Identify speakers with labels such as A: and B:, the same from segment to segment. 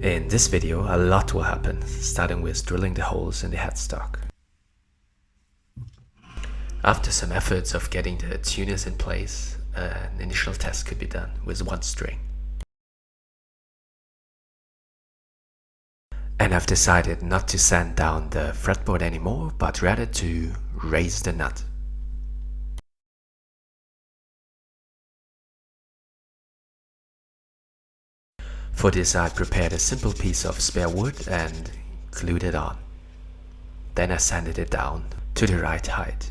A: In this video, a lot will happen, starting with drilling the holes in the headstock. After some efforts of getting the tuners in place, an initial test could be done with one string. And I've decided not to sand down the fretboard anymore, but rather to raise the nut. For this I prepared a simple piece of spare wood and glued it on. Then I sanded it down to the right height.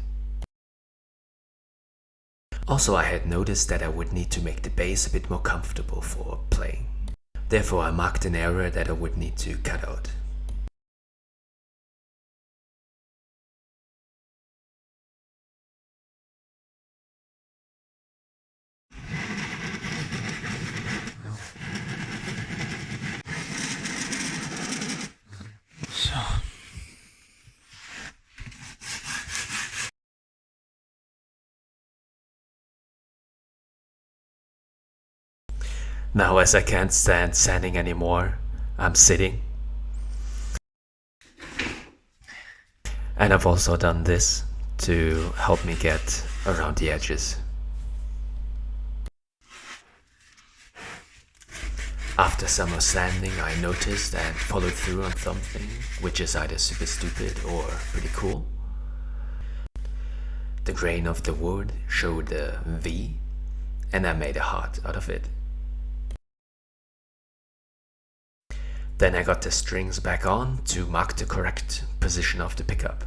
A: Also, I had noticed that I would need to make the bass a bit more comfortable for playing. Therefore I marked an area that I would need to cut out. Now, as I can't stand sanding anymore, I'm sitting. And I've also done this to help me get around the edges. After some more sanding, I noticed and followed through on something which is either super stupid or pretty cool. The grain of the wood showed a V, and I made a heart out of it. Then I got the strings back on to mark the correct position of the pickup,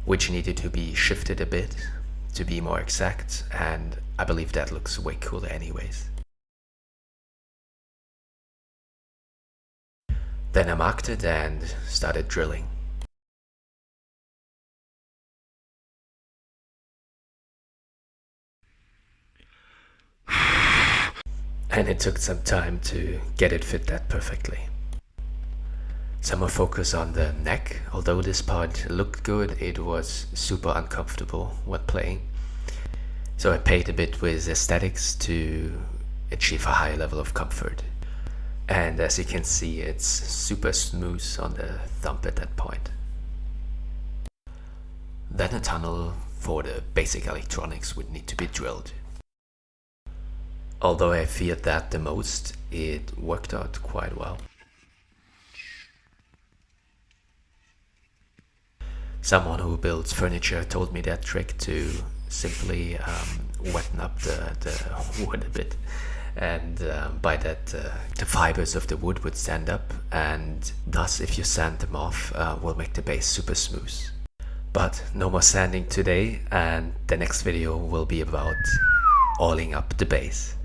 A: which needed to be shifted a bit to be more exact, and I believe that looks way cooler anyways. Then I marked it and started drilling. And it took some time to get it fit that perfectly. Some more focus on the neck. Although this part looked good, it was super uncomfortable when playing. So I played a bit with aesthetics to achieve a high level of comfort. And as you can see, it's super smooth on the thumb at that point. Then a tunnel for the basic electronics would need to be drilled. Although I feared that the most, it worked out quite well. Someone who builds furniture told me that trick to simply wetten up the wood a bit, and by that the fibers of the wood would stand up, and thus if you sand them off will make the bass super smooth. But no more sanding today, and the next video will be about oiling up the bass.